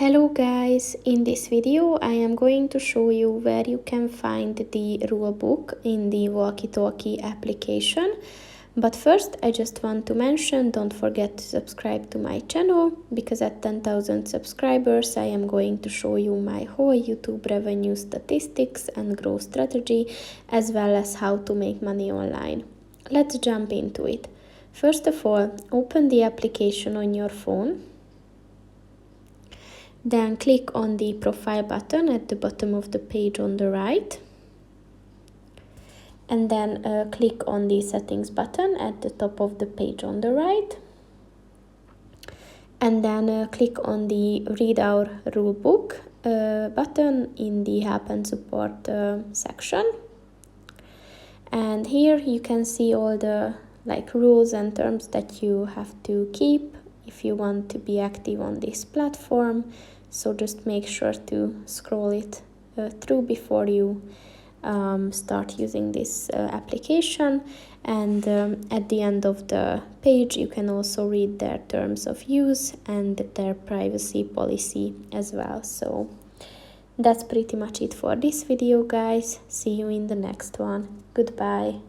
Hello guys, in this video I am going to show you where you can find the rulebook in the Walkie-talkie application. But first I just want to mention, don't forget to subscribe to my channel, because at 10,000 subscribers I am going to show you my whole YouTube revenue statistics and growth strategy, as well as how to make money online. Let's jump into it. First of all, open the application on your phone. Then click on the profile button at the bottom of the page on the right. And then click on the settings button at the top of the page on the right. And then click on the read our rulebook button in the help and support section. And here you can see all the rules and terms that you have to keep if you want to be active on this platform. So just make sure to scroll it through before you start using this application. And at the end of the page you can also read their terms of use and their privacy policy as well. So that's pretty much it for this video, guys. See you in the next one. Goodbye.